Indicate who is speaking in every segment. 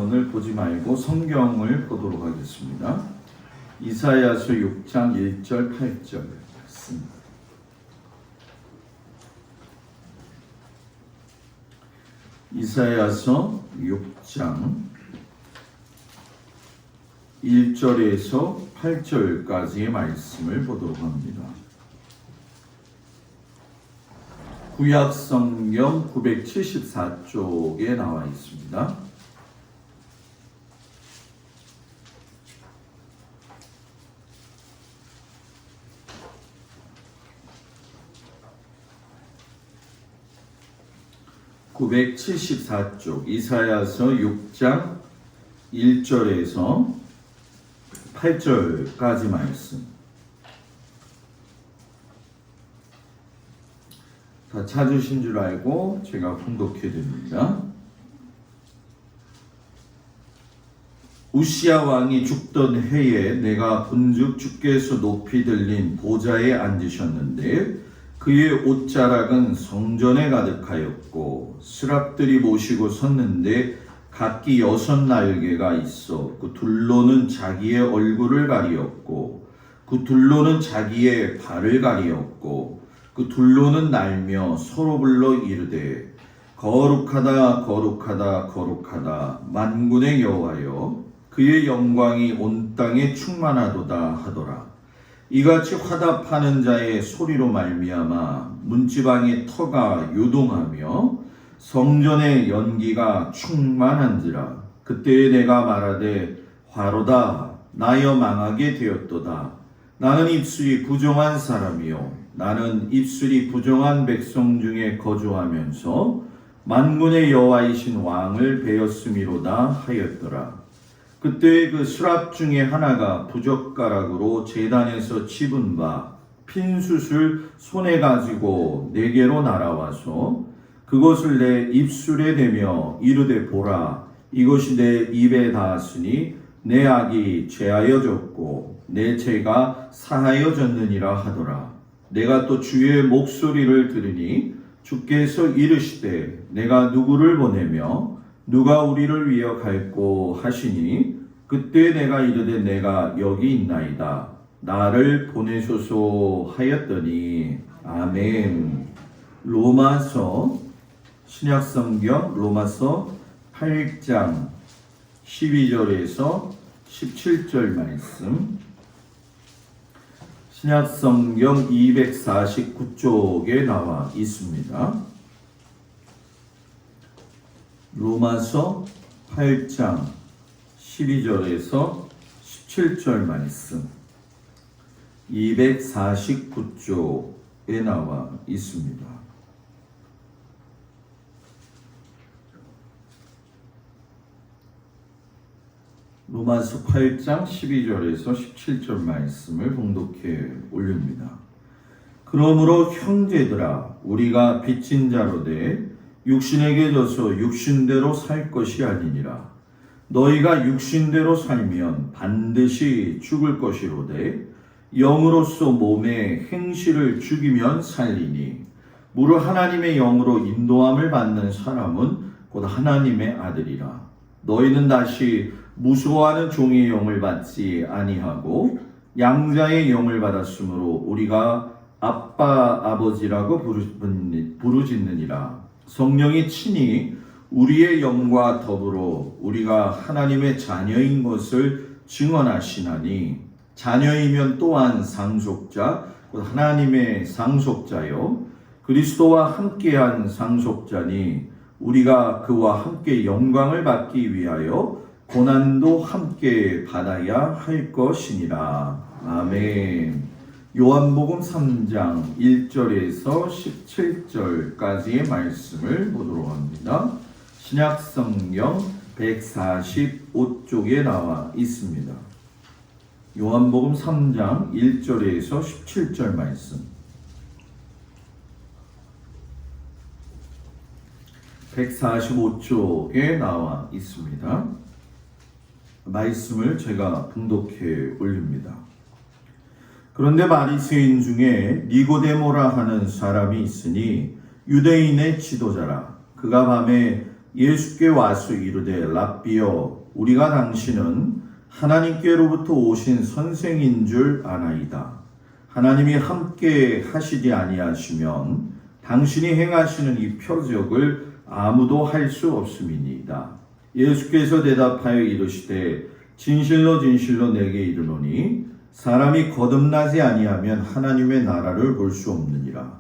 Speaker 1: 본문을 보지 말고 성경을 보도록 하겠습니다. 이사야서 6장 1절 8절 말씀. 이사야서 6장 1절에서 8절까지의 말씀을 보도록 합니다. 구약 성경 974쪽에 나와 있습니다. (974쪽) 이사야서 6장 1절에서 8절까지 말씀. 다 찾으신 줄 알고 제가 봉독해 드립니다. 우시야 왕이 죽던 해에 내가 본즉 주께서 높이 들린 보좌에 앉으셨는데 그의 옷자락은 성전에 가득하였고 스랍들이 모시고 섰는데 각기 6날개가 있어 그 둘로는 자기의 얼굴을 가리었고 그 둘로는 자기의 발을 가리었고 그 둘로는 날며 서로 불러 이르되 거룩하다 거룩하다 거룩하다 만군의 여호와여 그의 영광이 온 땅에 충만하도다 하더라. 이같이 화답하는 자의 소리로 말미암아 문지방의 터가 요동하며 성전의 연기가 충만한지라. 그때에 내가 말하되 화로다 나여 망하게 되었도다. 나는 입술이 부정한 사람이요 나는 입술이 부정한 백성 중에 거주하면서 만군의 여호와이신 왕을 베었음이로다 하였더라. 그때 그 수랍 중에 하나가 부젓가락으로 제단에서 집은 바 핀숯을 손에 가지고 내게로 날아와서 그것을 내 입술에 대며 이르되 보라 이것이 내 입에 닿았으니 내 악이 죄하여졌고 내 죄가 사하여졌느니라 하더라. 내가 또 주의 목소리를 들으니 주께서 이르시되 내가 누구를 보내며 누가 우리를 위하여 갈꼬 하시니 그때 내가 이르되 내가 여기 있나이다. 나를 보내소서 하였더니 아멘. 로마서 신약성경 로마서 8장 12절에서 17절 말씀. 신약성경 249쪽에 나와 있습니다. 로마서 8장 12절에서 17절 말씀 249쪽에 나와 있습니다. 로마서 8장 12절에서 17절 말씀을 봉독해 올립니다. 그러므로 형제들아 우리가 빚진 자로되 육신에게 져서 육신대로 살 것이 아니니라. 너희가 육신대로 살면 반드시 죽을 것이로되 영으로서 몸의 행실을 죽이면 살리니 무릇 하나님의 영으로 인도함을 받는 사람은 곧 하나님의 아들이라. 너희는 다시 무서워하는 종의 영을 받지 아니하고 양자의 영을 받았으므로 우리가 아빠 아버지라고 부르짖느니라. 성령이 친히 우리의 영과 더불어 우리가 하나님의 자녀인 것을 증언하시나니 자녀이면 또한 상속자 곧 하나님의 상속자요 그리스도와 함께한 상속자니 우리가 그와 함께 영광을 받기 위하여 고난도 함께 받아야 할 것이니라. 아멘. 요한복음 3장 1절에서 17절까지의 말씀을 보도록 합니다. 신약성경 145쪽에 나와 있습니다. 요한복음 3장 1절에서 17절 말씀. 145쪽에 나와 있습니다. 말씀을 제가 봉독해 올립니다. 그런데 바리새인 중에 니고데모라 하는 사람이 있으니 유대인의 지도자라. 그가 밤에 예수께 와서 이르되 랍비여 우리가 당신은 하나님께로부터 오신 선생인 줄 아나이다. 하나님이 함께 하시지 아니하시면 당신이 행하시는 이 표적을 아무도 할 수 없음이니이다. 예수께서 대답하여 이르시되 진실로 진실로 내게 이르노니 사람이 거듭나지 아니하면 하나님의 나라를 볼 수 없느니라.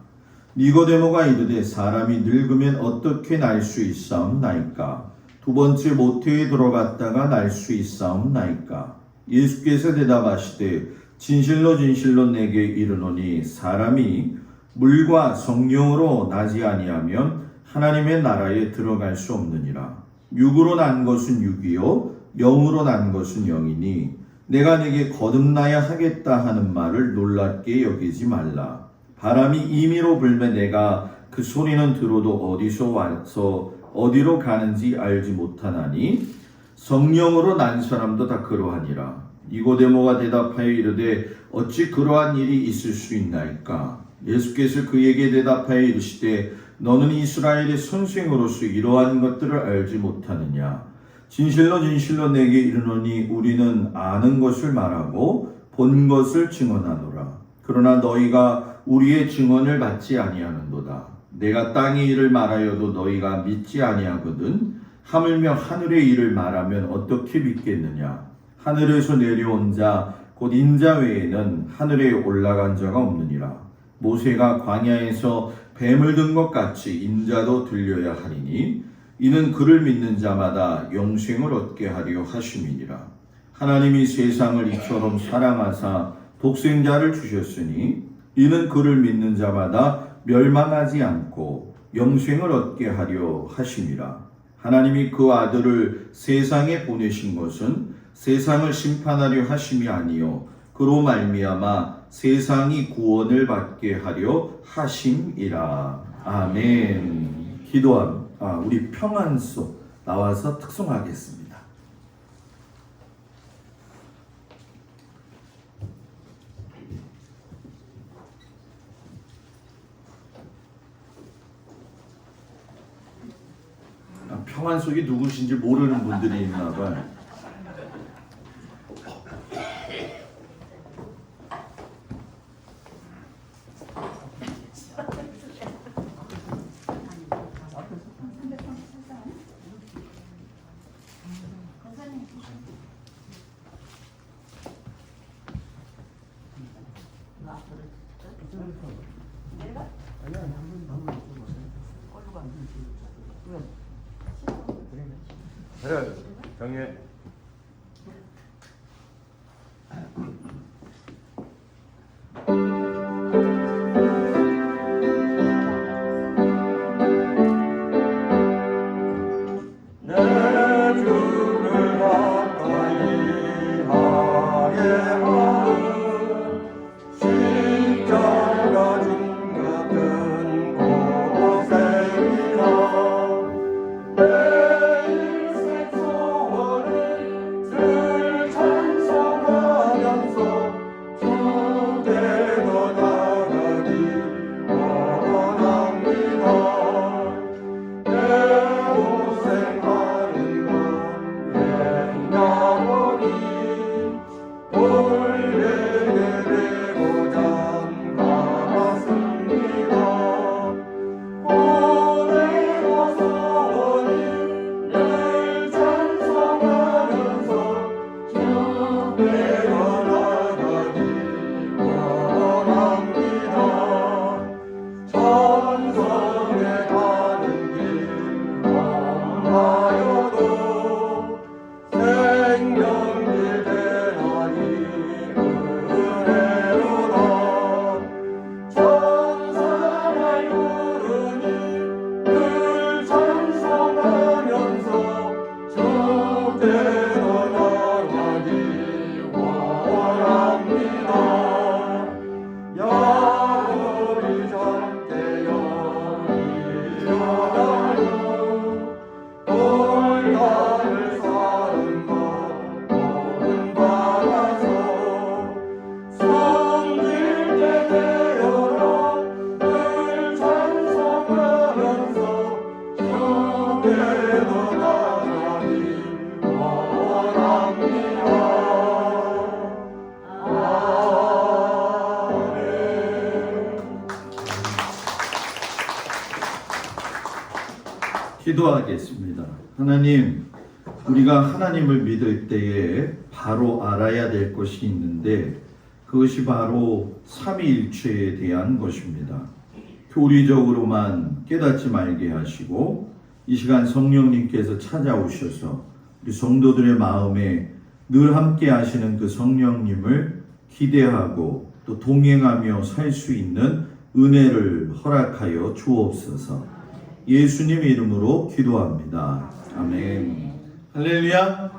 Speaker 1: 니고데모가 이르되 사람이 늙으면 어떻게 날 수 있사옵나이까? 두 번째 모태에 들어갔다가 날 수 있사옵나이까? 예수께서 대답하시되 진실로 진실로 내게 이르노니 사람이 물과 성령으로 나지 아니하면 하나님의 나라에 들어갈 수 없느니라. 육으로 난 것은 육이요 영으로 난 것은 영이니 내가 네게 거듭나야 하겠다 하는 말을 놀랍게 여기지 말라. 바람이 임의로 불매 내가 그 소리는 들어도 어디서 와서 어디로 가는지 알지 못하나니 성령으로 난 사람도 다 그러하니라. 니고데모가 대답하여 이르되 어찌 그러한 일이 있을 수 있나이까? 예수께서 그에게 대답하여 이르시되 너는 이스라엘의 선생으로서 이러한 것들을 알지 못하느냐? 진실로 진실로 내게 이르노니 우리는 아는 것을 말하고 본 것을 증언하노라. 그러나 너희가 우리의 증언을 받지 아니하는도다. 내가 땅의 일을 말하여도 너희가 믿지 아니하거든. 하물며 하늘의 일을 말하면 어떻게 믿겠느냐? 하늘에서 내려온 자 곧 인자 외에는 하늘에 올라간 자가 없느니라. 모세가 광야에서 뱀을 든 것 같이 인자도 들려야 하리니 이는 그를 믿는 자마다 영생을 얻게 하려 하심이니라. 하나님이 세상을 이처럼 사랑하사 독생자를 주셨으니 이는 그를 믿는 자마다 멸망하지 않고 영생을 얻게 하려 하심이라. 하나님이 그 아들을 세상에 보내신 것은 세상을 심판하려 하심이 아니요 그로 말미암아 세상이 구원을 받게 하려 하심이라. 아멘. 우리 평안소 나와서 특송하겠습니다. 평안속이 누구신지 모르는 분들이 있나 봐요.
Speaker 2: 그래, 정해.
Speaker 3: 내 인생 소원을
Speaker 1: 기도하겠습니다. 하나님, 우리가 하나님을 믿을 때에 바로 알아야 될 것이 있는데 그것이 바로 삼위일체에 대한 것입니다. 교리적으로만 깨닫지 말게 하시고 이 시간 성령님께서 찾아오셔서 우리 성도들의 마음에 늘 함께 하시는 그 성령님을 기대하고 또 동행하며 살 수 있는 은혜를 허락하여 주옵소서. 예수님 이름으로 기도합니다. 아멘. 할렐루야.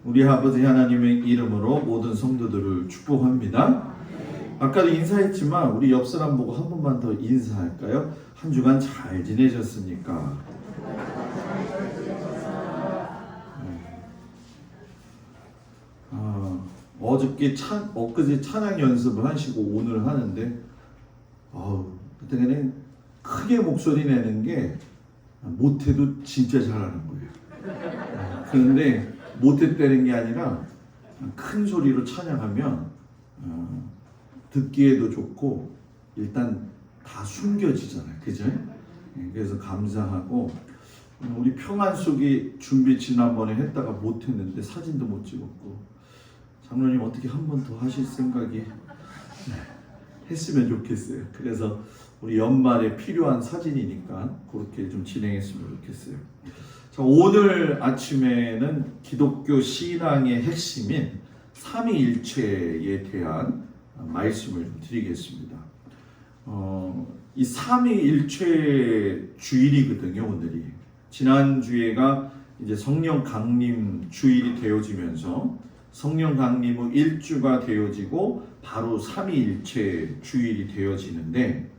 Speaker 1: 우리 아버지 하나님의 이름으로 모든 성도들을 축복합니다. 아까도 인사했지만 우리 옆 사람 보고 한 번만 더 인사할까요? 한 주간 잘 지내셨습니까? 엊그제 찬양 연습을 하시고 오늘 하는데 그때 크게 목소리 내는 게 못해도 진짜 잘하는 거예요. 그런데 못했다는 게 아니라 큰 소리로 찬양하면 듣기에도 좋고 일단 다 숨겨지잖아요. 그죠? 그래서 감사하고 우리 평안 속에 준비 지난번에 했다가 못했는데 사진도 못 찍었고 장로님 어떻게 한 번 더 하실 생각이 했으면 좋겠어요. 그래서 우리 연말에 필요한 사진이니까 그렇게 좀 진행했으면 좋겠어요. 자, 오늘 아침에는 기독교 신앙의 핵심인 삼위일체에 대한 말씀을 좀 드리겠습니다. 이 삼위일체 주일이거든요. 오늘이 지난주에가 이제 성령 강림 주일이 되어지면서 성령 강림 후 1주가 되어지고 바로 삼위일체 주일이 되어지는데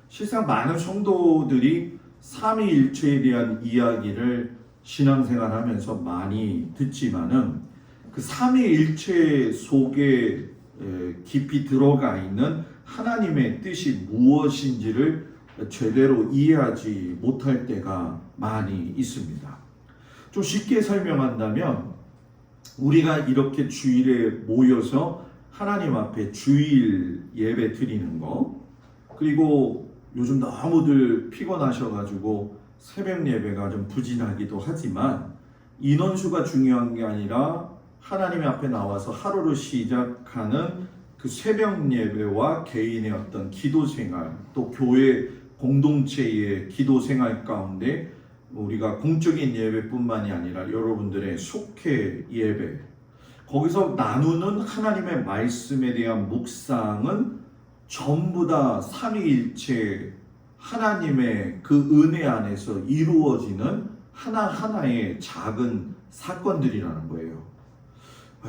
Speaker 1: 실상 많은 성도들이 삼위일체에 대한 이야기를 신앙생활하면서 많이 듣지만은 그 삼위일체 속에 깊이 들어가 있는 하나님의 뜻이 무엇인지를 제대로 이해하지 못할 때가 많이 있습니다. 좀 쉽게 설명한다면 우리가 이렇게 주일에 모여서 하나님 앞에 주일 예배 드리는 거, 그리고 요즘 너무들 피곤하셔가지고 새벽 예배가 좀 부진하기도 하지만 인원수가 중요한 게 아니라 하나님 앞에 나와서 하루를 시작하는 그 새벽 예배와 개인의 어떤 기도 생활, 또 교회 공동체의 기도 생활 가운데 우리가 공적인 예배뿐만이 아니라 여러분들의 속회 예배, 거기서 나누는 하나님의 말씀에 대한 묵상은 전부 다 삼위일체 하나님의 그 은혜 안에서 이루어지는 하나하나의 작은 사건들이라는 거예요.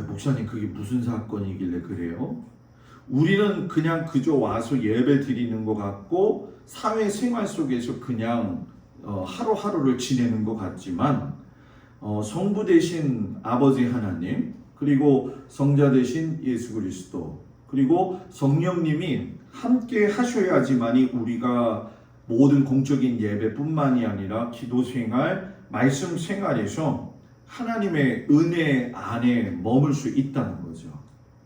Speaker 1: 목사님 그게 무슨 사건이길래 그래요? 우리는 그냥 그저 와서 예배 드리는 것 같고 사회생활 속에서 그냥 하루하루를 지내는 것 같지만 성부 되신 아버지 하나님, 그리고 성자 되신 예수 그리스도, 그리고 성령님이 함께 하셔야지만이 우리가 모든 공적인 예배뿐만이 아니라 기도 생활, 말씀 생활에서 하나님의 은혜 안에 머물 수 있다는 거죠.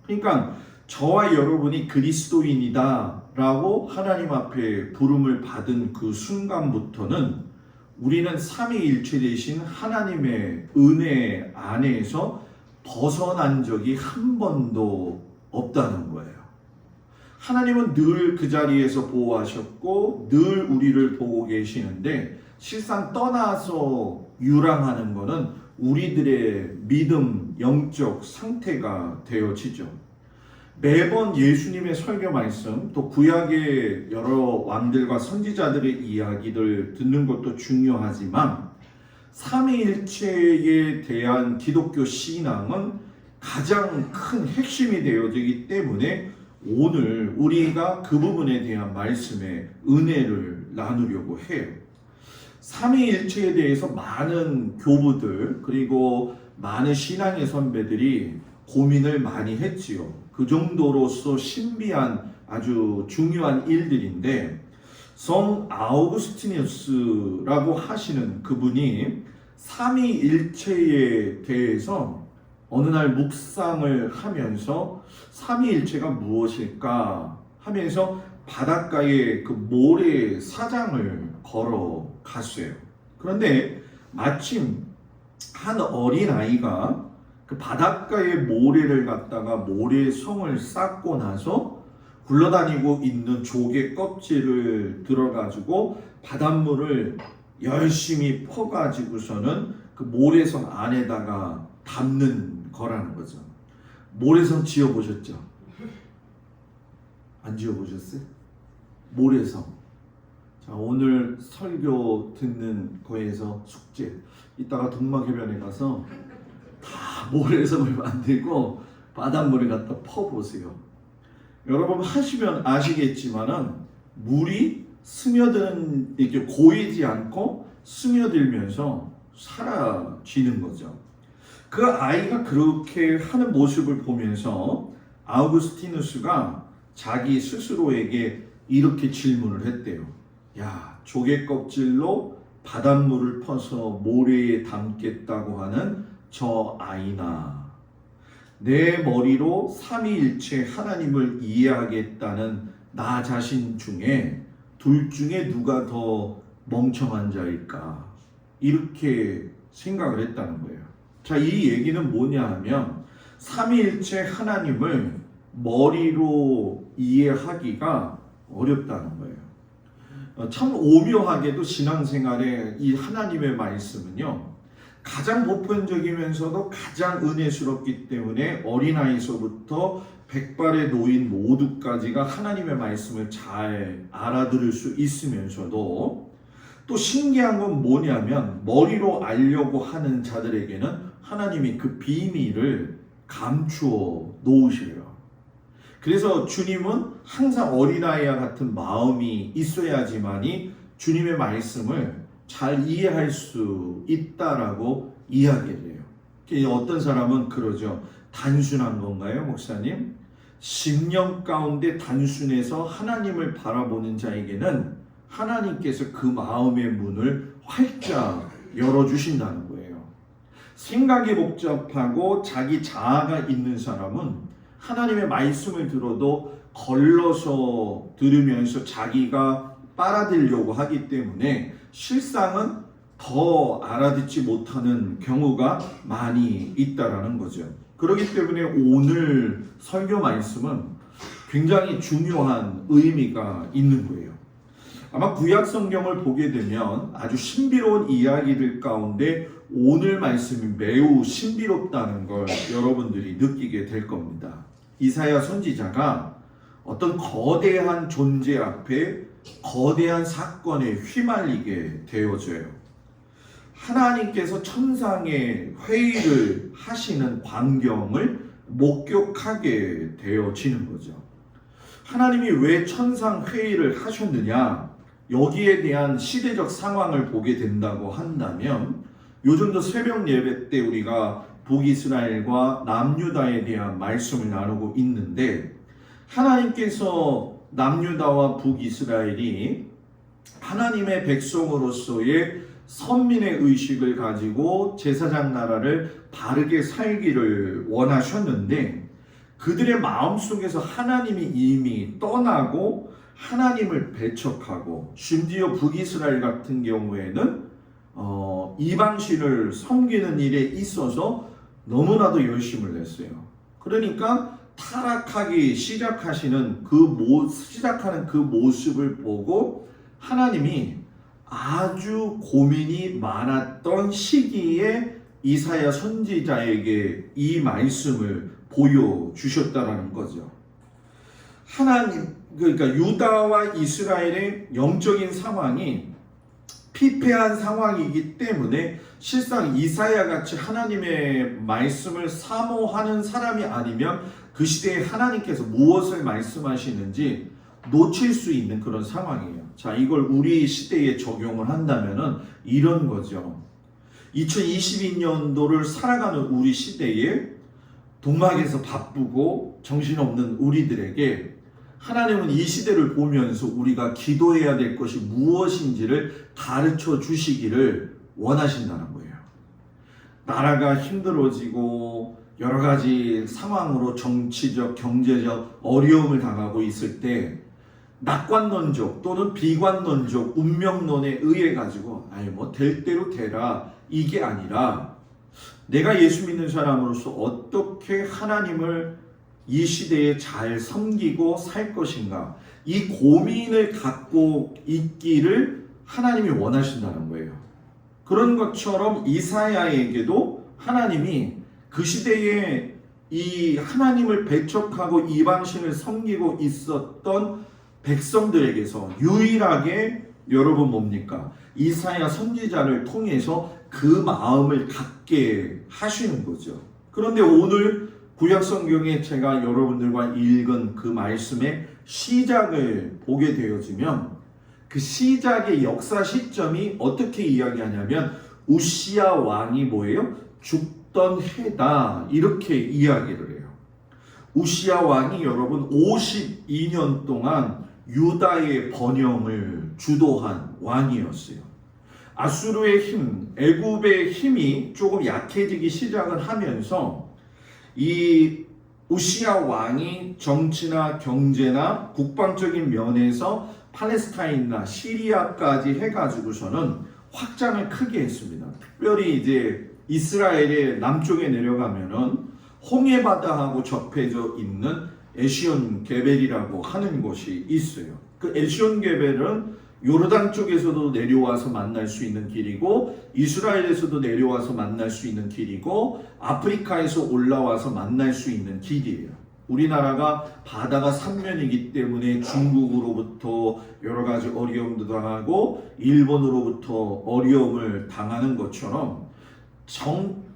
Speaker 1: 그러니까 저와 여러분이 그리스도인이다 라고 하나님 앞에 부름을 받은 그 순간부터는 우리는 삼위일체 되신 하나님의 은혜 안에서 벗어난 적이 한 번도 없다는 거예요. 하나님은 늘 그 자리에서 보호하셨고 늘 우리를 보고 계시는데 실상 떠나서 유랑하는 것은 우리들의 믿음, 영적 상태가 되어지죠. 매번 예수님의 설교 말씀, 또 구약의 여러 왕들과 선지자들의 이야기를 듣는 것도 중요하지만 삼위일체에 대한 기독교 신앙은 가장 큰 핵심이 되어지기 때문에 오늘 우리가 그 부분에 대한 말씀의 은혜를 나누려고 해요. 삼위일체에 대해서 많은 교부들 그리고 많은 신앙의 선배들이 고민을 많이 했지요. 그 정도로서 신비한 아주 중요한 일들인데 성 아우구스티누스라고 하시는 그분이 삼위일체에 대해서 어느 날 묵상을 하면서 삼위일체가 무엇일까 하면서 바닷가에 그 모래 사장을 걸어갔어요. 그런데 마침 한 어린아이가 그 바닷가의 모래를 갖다가 모래성을 쌓고 나서 굴러다니고 있는 조개 껍질을 들어가지고 바닷물을 열심히 퍼가지고서는 그 모래성 안에다가 담는 거라는 거죠. 모래성 지어보셨죠? 안 지어보셨어요? 모래성. 자, 오늘 설교 듣는 거에서 숙제. 이따가 동막해변에 가서 다 모래성을 만들고 바닷물을 갖다 퍼보세요. 여러분 하시면 아시겠지만은 물이 스며드는 이렇게 고이지 않고 스며들면서 사라지는 거죠. 그 아이가 그렇게 하는 모습을 보면서 아우구스티누스가 자기 스스로에게 이렇게 질문을 했대요. 야, 조개 껍질로 바닷물을 퍼서 모래에 담겠다고 하는 저 아이나 내 머리로 삼위일체 하나님을 이해하겠다는 나 자신 중에 둘 중에 누가 더 멍청한 자일까? 이렇게 생각을 했다는 거예요. 자, 이 얘기는 뭐냐 하면 삼위일체 하나님을 머리로 이해하기가 어렵다는 거예요. 참 오묘하게도 신앙생활에 이 하나님의 말씀은요, 가장 보편적이면서도 가장 은혜스럽기 때문에 어린아이서부터 백발의 노인 모두까지가 하나님의 말씀을 잘 알아들을 수 있으면서도 또 신기한 건 뭐냐면 머리로 알려고 하는 자들에게는 하나님이 그 비밀을 감추어 놓으셔요. 그래서 주님은 항상 어린아이와 같은 마음이 있어야지만이 주님의 말씀을 잘 이해할 수 있다라고 이야기를 해요. 어떤 사람은 그러죠. 단순한 건가요, 목사님? 심령 가운데 단순해서 하나님을 바라보는 자에게는 하나님께서 그 마음의 문을 활짝 열어주신다는 거예요. 생각이 복잡하고 자기 자아가 있는 사람은 하나님의 말씀을 들어도 걸러서 들으면서 자기가 빨아들이려고 하기 때문에 실상은 더 알아듣지 못하는 경우가 많이 있다라는 거죠. 그렇기 때문에 오늘 설교 말씀은 굉장히 중요한 의미가 있는 거예요. 아마 구약 성경을 보게 되면 아주 신비로운 이야기들 가운데 오늘 말씀이 매우 신비롭다는 걸 여러분들이 느끼게 될 겁니다. 이사야 선지자가 어떤 거대한 존재 앞에 거대한 사건에 휘말리게 되어져요. 하나님께서 천상의 회의를 하시는 광경을 목격하게 되어지는 거죠. 하나님이 왜 천상 회의를 하셨느냐? 여기에 대한 시대적 상황을 보게 된다고 한다면 요즘도 새벽 예배 때 우리가 북이스라엘과 남유다에 대한 말씀을 나누고 있는데 하나님께서 남유다와 북이스라엘이 하나님의 백성으로서의 선민의 의식을 가지고 제사장 나라를 바르게 살기를 원하셨는데 그들의 마음속에서 하나님이 이미 떠나고 하나님을 배척하고 심지어 북이스라엘 같은 경우에는 이방신을 섬기는 일에 있어서 너무나도 열심을 냈어요. 그러니까 타락하기 시작하는 그 모습을 보고 하나님이 아주 고민이 많았던 시기에 이사야 선지자에게 이 말씀을 보여주셨다라는 거죠. 그러니까 유다와 이스라엘의 영적인 상황이 피폐한 상황이기 때문에 실상 이사야 같이 하나님의 말씀을 사모하는 사람이 아니면 그 시대에 하나님께서 무엇을 말씀하시는지 놓칠 수 있는 그런 상황이에요. 자, 이걸 우리 시대에 적용을 한다면은 이런 거죠. 2022년도를 살아가는 우리 시대에 동막에서 바쁘고 정신없는 우리들에게 하나님은 이 시대를 보면서 우리가 기도해야 될 것이 무엇인지를 가르쳐 주시기를 원하신다는 거예요. 나라가 힘들어지고 여러 가지 상황으로 정치적, 경제적 어려움을 당하고 있을 때 낙관론적 또는 비관론적 운명론에 의해 가지고 될 대로 되라 이게 아니라 내가 예수 믿는 사람으로서 어떻게 하나님을 이 시대에 잘 섬기고 살 것인가 이 고민을 갖고 있기를 하나님이 원하신다는 거예요. 그런 것처럼 이사야에게도 하나님이 그 시대에 이 하나님을 배척하고 이방신을 섬기고 있었던 백성들에게서 유일하게 여러분 뭡니까? 이사야 선지자를 통해서 그 마음을 갖게 하시는 거죠. 그런데 오늘 구약성경에 제가 여러분들과 읽은 그 말씀의 시작을 보게 되어지면 그 시작의 역사 시점이 어떻게 이야기하냐면 우시야 왕이 뭐예요? 죽던 해다 이렇게 이야기를 해요. 우시야 왕이 여러분 52년 동안 유다의 번영을 주도한 왕이었어요. 아수르의 힘, 애굽의 힘이 조금 약해지기 시작을 하면서 이 우시야 왕이 정치나 경제나 국방적인 면에서 팔레스타인이나 시리아까지 해가지고서는 확장을 크게 했습니다. 특별히 이제 이스라엘의 남쪽에 내려가면은 홍해바다하고 접해져 있는 에시온 게벨이라고 하는 곳이 있어요. 그 에시온 게벨은 요르단 쪽에서도 내려와서 만날 수 있는 길이고 이스라엘에서도 내려와서 만날 수 있는 길이고 아프리카에서 올라와서 만날 수 있는 길이에요. 우리나라가 바다가 삼면이기 때문에 중국으로부터 여러 가지 어려움도 당하고 일본으로부터 어려움을 당하는 것처럼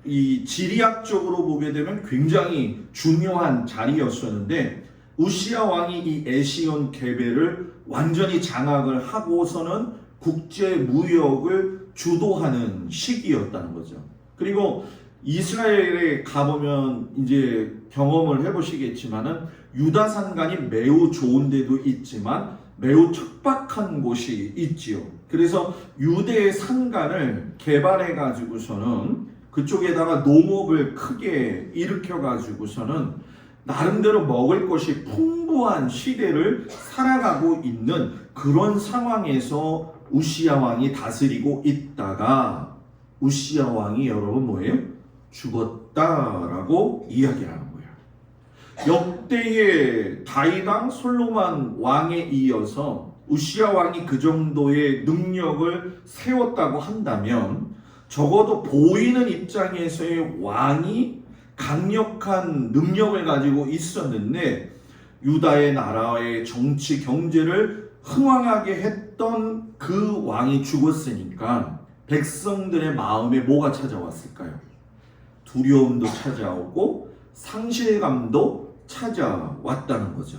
Speaker 1: 이 지리학적으로 보게 되면 굉장히 중요한 자리였었는데 우시야 왕이 이 에시온 게벨을 완전히 장악을 하고서는 국제 무역을 주도하는 시기였다는 거죠. 그리고 이스라엘에 가보면 이제 경험을 해보시겠지만은 유다 산간이 매우 좋은 데도 있지만 매우 척박한 곳이 있지요. 그래서 유대의 산간을 개발해 가지고서는 그쪽에다가 농업을 크게 일으켜 가지고서는 나름대로 먹을 것이 풍부한 시대를 살아가고 있는 그런 상황에서 우시야 왕이 다스리고 있다가 우시야 왕이 여러분 뭐예요? 죽었다라고 이야기를 하는 거예요. 역대의 다윗왕 솔로몬 왕에 이어서 우시야 왕이 그 정도의 능력을 세웠다고 한다면 적어도 보이는 입장에서의 왕이 강력한 능력을 가지고 있었는데 유다의 나라의 정치 경제를 흥왕하게 했던 그 왕이 죽었으니까 백성들의 마음에 뭐가 찾아왔을까요? 두려움도 찾아오고 상실감도 찾아왔다는 거죠.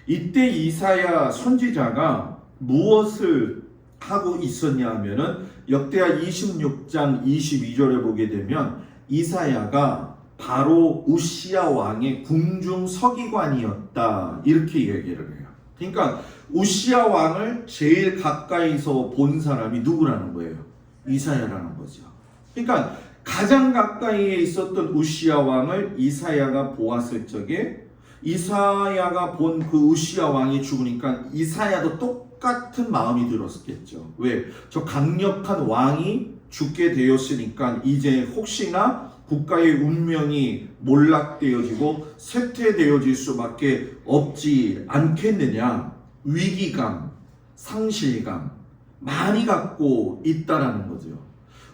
Speaker 1: 이때 이사야 선지자가 무엇을 하고 있었냐 하면은 역대하 26장 22절에 보게 되면 이사야가 바로 우시야 왕의 궁중 서기관이었다 이렇게 얘기를 해요. 그러니까 우시야 왕을 제일 가까이서 본 사람이 누구라는 거예요? 이사야라는 거죠. 그러니까 가장 가까이에 있었던 우시야 왕을 이사야가 보았을 적에 이사야가 본 그 우시야 왕이 죽으니까 이사야도 똑같은 마음이 들었겠죠. 왜? 저 강력한 왕이 죽게 되었으니까 이제 혹시나 국가의 운명이 몰락되어지고 쇠퇴되어질 수밖에 없지 않겠느냐. 위기감, 상실감 많이 갖고 있다라는 거죠.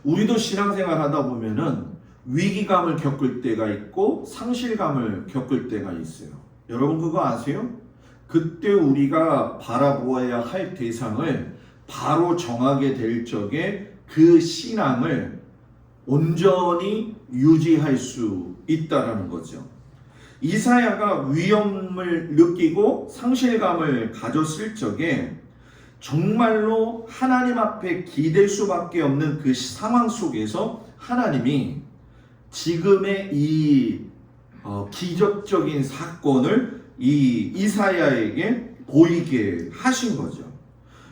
Speaker 1: 우리도 신앙생활 하다 보면은 위기감을 겪을 때가 있고 상실감을 겪을 때가 있어요. 여러분 그거 아세요? 그때 우리가 바라보아야 할 대상을 바로 정하게 될 적에 그 신앙을 온전히 유지할 수 있다라는 거죠. 이사야가 위험을 느끼고 상실감을 가졌을 적에 정말로 하나님 앞에 기댈 수밖에 없는 그 상황 속에서 하나님이 지금의 이 기적적인 사건을 이 이사야에게 보이게 하신 거죠.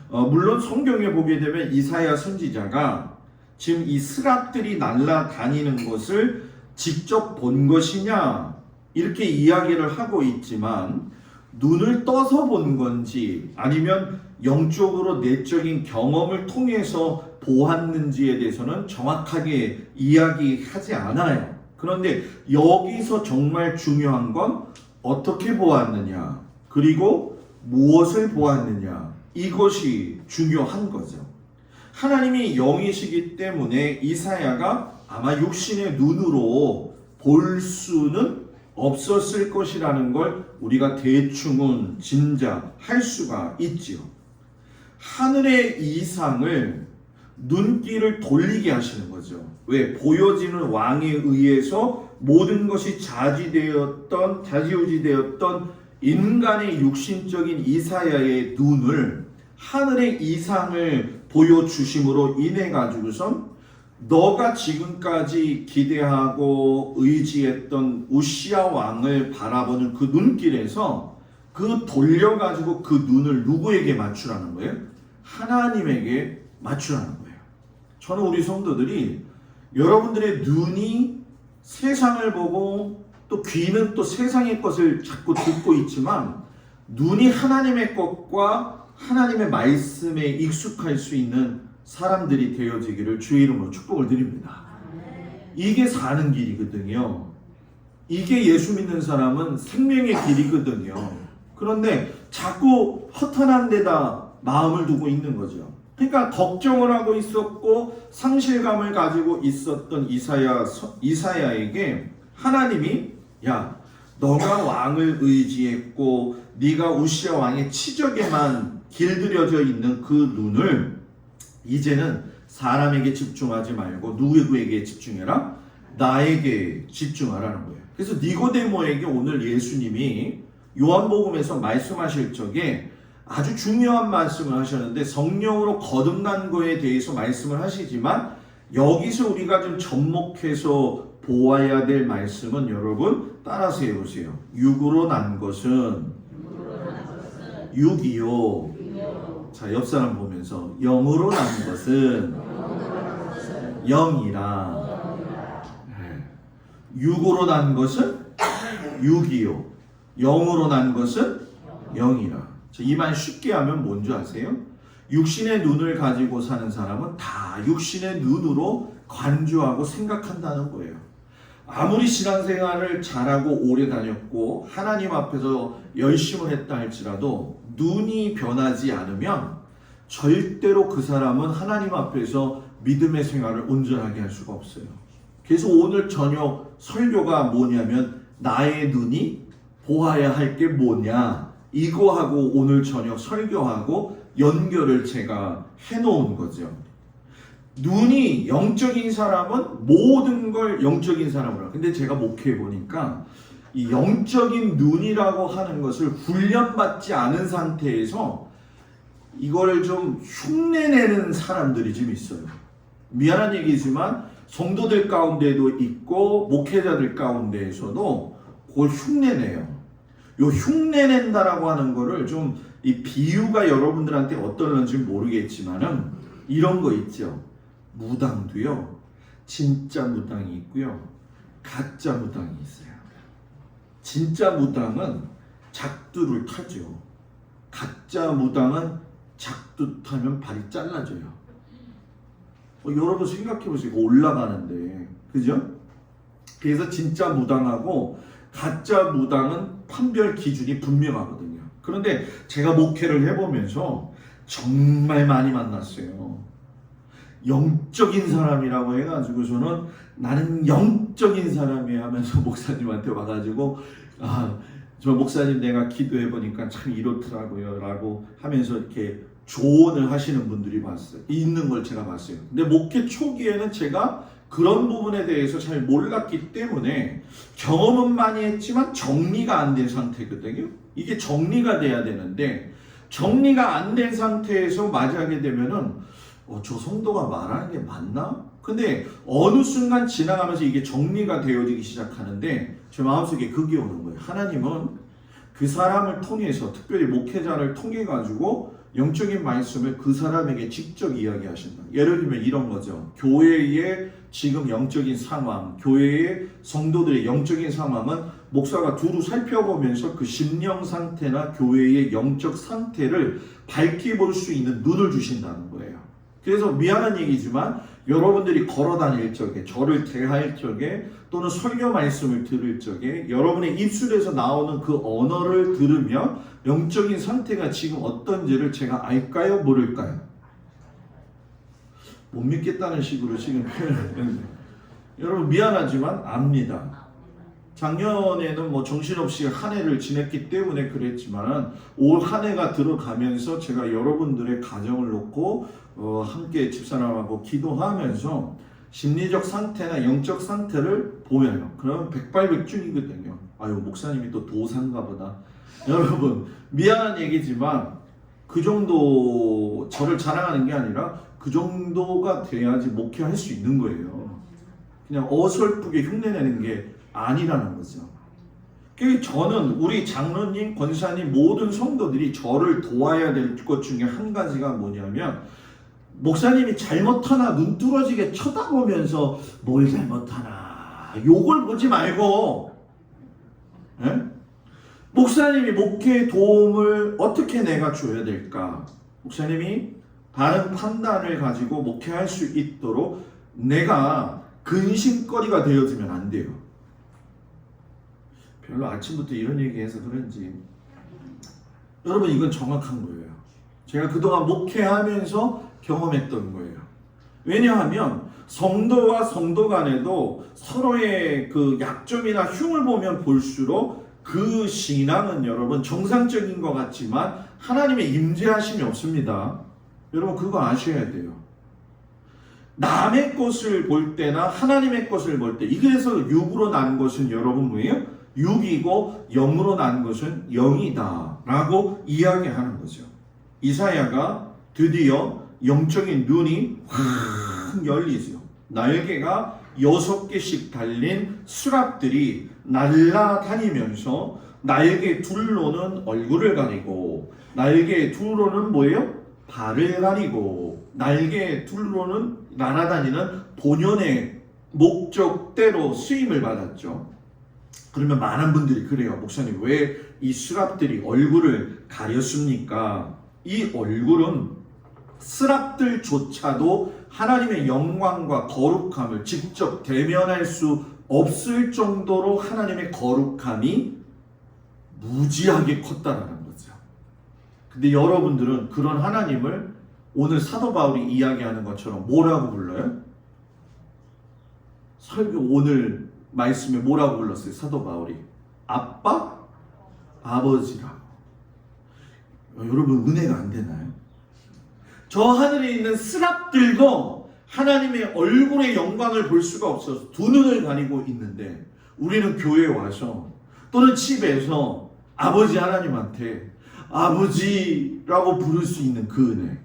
Speaker 1: 물론 성경에 보게 되면 이사야 선지자가 지금 이 스랍들이 날아다니는 것을 직접 본 것이냐 이렇게 이야기를 하고 있지만 눈을 떠서 본 건지 아니면 영적으로 내적인 경험을 통해서 보았는지에 대해서는 정확하게 이야기하지 않아요. 그런데 여기서 정말 중요한 건 어떻게 보았느냐, 그리고 무엇을 보았느냐, 이것이 중요한 거죠. 하나님이 영이시기 때문에 이사야가 아마 육신의 눈으로 볼 수는 없었을 것이라는 걸 우리가 대충은 짐작할 수가 있지요. 하늘의 이상을 눈길을 돌리게 하시는 거죠. 왜? 보여지는 왕에 의해서 모든 것이 좌지우지되었던 인간의 육신적인 이사야의 눈을 하늘의 이상을 보여주심으로 인해 가지고선 너가 지금까지 기대하고 의지했던 우시아 왕을 바라보는 그 눈길에서 그 돌려가지고 그 눈을 누구에게 맞추라는 거예요? 하나님에게 맞추라는 거예요. 저는 우리 성도들이 여러분들의 눈이 세상을 보고 또 귀는 또 세상의 것을 자꾸 듣고 있지만 눈이 하나님의 것과 하나님의 말씀에 익숙할 수 있는 사람들이 되어지기를 주의 이름으로 축복을 드립니다. 이게 사는 길이거든요. 이게 예수 믿는 사람은 생명의 길이거든요. 그런데 자꾸 허탄한 데다 마음을 두고 있는 거죠. 그러니까 걱정을 하고 있었고 상실감을 가지고 있었던 이사야에게 하나님이 야, 너가 왕을 의지했고 네가 우시아 왕의 치적에만 길들여져 있는 그 눈을 이제는 사람에게 집중하지 말고 누구에게 집중해라? 나에게 집중하라는 거예요. 그래서 니고데모에게 오늘 예수님이 요한복음에서 말씀하실 적에 아주 중요한 말씀을 하셨는데 성령으로 거듭난 거에 대해서 말씀을 하시지만 여기서 우리가 좀 접목해서 보아야 될 말씀은 여러분 따라서 해보세요. 육으로 난 것은 육이요. 자, 옆 사람 보면서 영으로 난 것은 영이라. 육으로 난 것은 육이요. 영으로 난 것은 영이라. 이 말 쉽게 하면 뭔지 아세요? 육신의 눈을 가지고 사는 사람은 다 육신의 눈으로 관조하고 생각한다는 거예요. 아무리 신앙생활을 잘하고 오래 다녔고 하나님 앞에서 열심을 했다 할지라도 눈이 변하지 않으면 절대로 그 사람은 하나님 앞에서 믿음의 생활을 온전하게 할 수가 없어요. 그래서 오늘 저녁 설교가 뭐냐면 나의 눈이 보아야 할 게 뭐냐, 이거하고 오늘 저녁 설교하고 연결을 제가 해놓은 거죠. 눈이 영적인 사람은 모든 걸 영적인 사람으로. 근데 제가 목회해 보니까 이 영적인 눈이라고 하는 것을 훈련받지 않은 상태에서 이걸 좀 흉내내는 사람들이 좀 있어요. 미안한 얘기지만 성도들 가운데도 있고 목회자들 가운데에서도 그걸 흉내내요. 요 흉내낸다라고 하는 거를 좀 이 비유가 여러분들한테 어떨런지 모르겠지만은 이런 거 있죠. 무당도요, 진짜 무당이 있고요, 가짜 무당이 있어요. 진짜 무당은 작두를 타죠. 가짜 무당은 작두 타면 발이 잘라져요. 여러분 생각해 보세요. 올라가는데, 그죠? 그래서 진짜 무당하고 가짜 무당은 판별 기준이 분명하거든요. 그런데 제가 목회를 해보면서 정말 많이 만났어요. 영적인 사람이라고 해가지고서는 나는 영적인 사람이에요 하면서 목사님한테 와가지고 저 목사님 내가 기도해보니까 참 이렇더라고요 라고 하면서 이렇게 조언을 하시는 분들이 있는 걸 제가 봤어요. 근데 목회 초기에는 제가 그런 부분에 대해서 잘 몰랐기 때문에 경험은 많이 했지만 정리가 안 된 상태거든요. 이게 정리가 돼야 되는데 정리가 안 된 상태에서 맞이하게 되면은 저 성도가 말하는 게 맞나? 근데 어느 순간 지나가면서 이게 정리가 되어지기 시작하는데 제 마음속에 그게 오는 거예요. 하나님은 그 사람을 통해서, 특별히 목회자를 통해 가지고 영적인 말씀을 그 사람에게 직접 이야기하신다. 예를 들면 이런 거죠. 교회의 지금 영적인 상황, 교회의 성도들의 영적인 상황은 목사가 두루 살펴보면서 그 심령 상태나 교회의 영적 상태를 밝히 볼 수 있는 눈을 주신다는 거예요. 그래서 미안한 얘기지만 여러분들이 걸어 다닐 적에, 저를 대할 적에, 또는 설교 말씀을 들을 적에 여러분의 입술에서 나오는 그 언어를 들으며 영적인 상태가 지금 어떤지를 제가 알까요? 모를까요? 못 믿겠다는 식으로 지금 표현을 여러분 미안하지만 압니다. 작년에는 뭐 정신없이 한 해를 지냈기 때문에 그랬지만 올 한 해가 들어가면서 제가 여러분들의 가정을 놓고 함께 집사람하고 기도하면서 심리적 상태나 영적 상태를 보면요. 그러면 백발백중이거든요. 아유 목사님이 또 도사인가 보다. 여러분 미안한 얘기지만 그 정도 저를 자랑하는 게 아니라 그 정도가 돼야지 목회할 수 있는 거예요. 그냥 어설프게 흉내내는 게 아니라는 거죠. 그 저는 우리 장로님, 권사님 모든 성도들이 저를 도와야 될 것 중에 한 가지가 뭐냐면 목사님이 잘못하나 눈 뚫어지게 쳐다보면서 뭘 잘못하나 욕을 보지 말고 예? 목사님이 목회에 도움을 어떻게 내가 줘야 될까? 목사님이 바른 판단을 가지고 목회할 수 있도록 내가 근심거리가 되어지면 안 돼요. 별로 아침부터 이런 얘기해서 그런지 여러분 이건 정확한 거예요. 제가 그동안 목회하면서 경험했던 거예요. 왜냐하면 성도와 성도 간에도 서로의 그 약점이나 흉을 보면 볼수록 그 신앙은 여러분 정상적인 것 같지만 하나님의 임재하심이 없습니다. 여러분 그거 아셔야 돼요. 남의 것을 볼 때나 하나님의 것을 볼 때 이래서 육으로 난 것은 여러분 뭐예요? 육이고 영으로 난 것은 영이다 라고 이야기하는 거죠. 이사야가 드디어 영적인 눈이 확 열리죠. 날개가 6개씩 달린 수랍들이 날아다니면서 날개 둘로는 얼굴을 가리고 날개 둘로는 뭐예요? 발을 가리고 날개 둘로는 날아다니는 본연의 목적대로 쓰임을 받았죠. 그러면 많은 분들이 그래요. 목사님 왜 이 스랍들이 얼굴을 가렸습니까? 이 얼굴은 스랍들조차도 하나님의 영광과 거룩함을 직접 대면할 수 없을 정도로 하나님의 거룩함이 무지하게 컸다라는 거죠. 근데 여러분들은 그런 하나님을 오늘 사도 바울이 이야기하는 것처럼 뭐라고 불러요? 설교 오늘 말씀에 뭐라고 불렀어요? 사도 바울이 아빠, 아버지라고. 여러분 은혜가 안 되나요? 저 하늘에 있는 스랍들도 하나님의 얼굴의 영광을 볼 수가 없어서 두 눈을 가리고 있는데 우리는 교회에 와서 또는 집에서 아버지 하나님한테 아버지라고 부를 수 있는 그 은혜.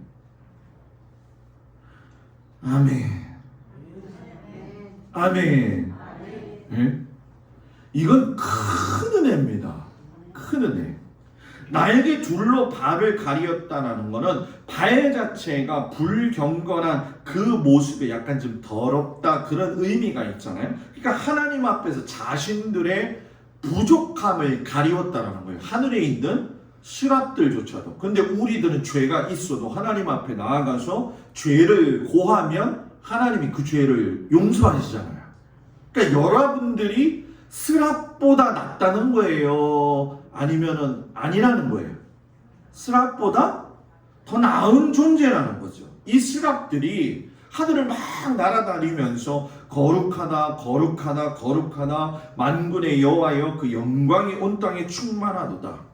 Speaker 1: 아멘. 아멘. 네? 이건 큰 은혜입니다. 큰 은혜. 날개 둘로 발을 가리었다는 것은 발 자체가 불경건한 그 모습에 약간 좀 더럽다 그런 의미가 있잖아요. 그러니까 하나님 앞에서 자신들의 부족함을 가리웠다는 거예요. 하늘에 있는 스랍들조차도. 근데 우리들은 죄가 있어도 하나님 앞에 나아가서 죄를 고하면 하나님이 그 죄를 용서하시잖아요. 그러니까 여러분들이 스랍보다 낫다는 거예요? 아니면은 아니라는 거예요? 스랍보다 더 나은 존재라는 거죠. 이 스랍들이 하늘을 막 날아다니면서 거룩하다 거룩하다 거룩하다 만군의 여호와여 그 영광이 온 땅에 충만하도다.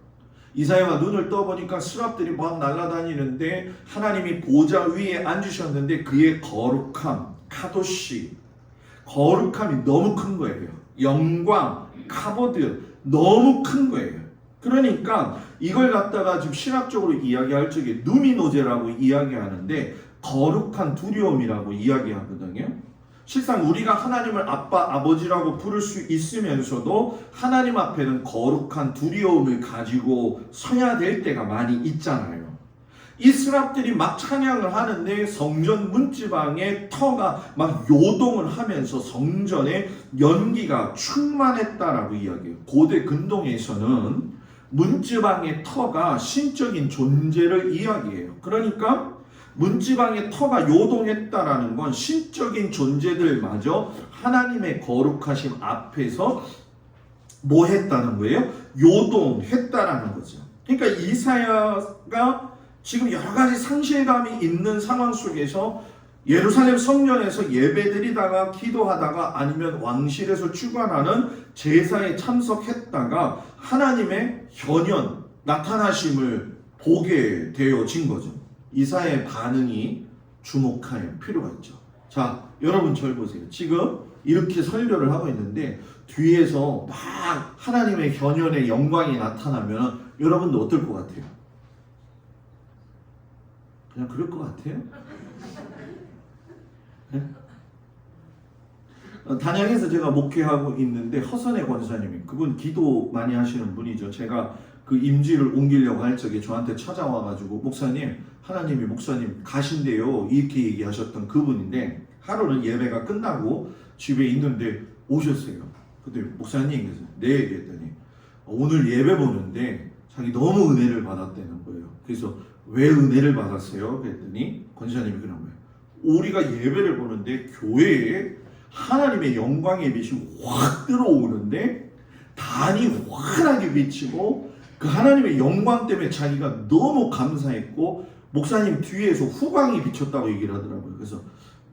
Speaker 1: 이사야가 눈을 떠보니까 스랍들이 막 날아다니는데 하나님이 보좌 위에 앉으셨는데 그의 거룩함, 카도시, 거룩함이 너무 큰 거예요. 영광, 카보드 너무 큰 거예요. 그러니까 이걸 갖다가 좀 신학적으로 이야기할 적에 누미노제라고 이야기하는데 거룩한 두려움이라고 이야기하거든요. 실상 우리가 하나님을 아빠, 아버지라고 부를 수 있으면서도 하나님 앞에는 거룩한 두려움을 가지고 서야 될 때가 많이 있잖아요. 이스라엘들이 막 찬양을 하는데 성전 문지방에 터가 막 요동을 하면서 성전에 연기가 충만했다라고 이야기해요. 고대 근동에서는 문지방의 터가 신적인 존재를 이야기해요. 그러니까 문지방의 터가 요동했다라는 건 신적인 존재들마저 하나님의 거룩하심 앞에서 뭐 했다는 거예요? 요동했다라는 거죠. 그러니까 이사야가 지금 여러 가지 상실감이 있는 상황 속에서 예루살렘 성전에서 예배드리다가 기도하다가 아니면 왕실에서 주관하는 제사에 참석했다가 하나님의 현현 나타나심을 보게 되어진 거죠. 이사야의 반응이 주목할 필요가 있죠. 자, 여러분 절 보세요. 지금 이렇게 설교를 하고 있는데 뒤에서 막 하나님의 현현의 영광이 나타나면 여러분도 어떨 것 같아요? 그냥 그럴 것 같아요? 네? 단양에서 제가 목회하고 있는데 허선의 권사님이, 그분 기도 많이 하시는 분이죠. 제가 그 임지를 옮기려고 할 적에 저한테 찾아와가지고 목사님, 하나님이 목사님 가신대요 이렇게 얘기하셨던 그분인데, 하루는 예배가 끝나고 집에 있는데 오셨어요. 근데 목사님 그래서 네 얘기했더니 오늘 예배 보는데 자기 너무 은혜를 받았다는 거예요. 그래서 왜 은혜를 받았어요? 그랬더니 권사님이 그런 거예요. 우리가 예배를 보는데 교회에 하나님의 영광의 빛이 확 들어오는데 단이 환하게 비치고 그 하나님의 영광 때문에 자기가 너무 감사했고 목사님 뒤에서 후광이 비쳤다고 얘기를 하더라고요. 그래서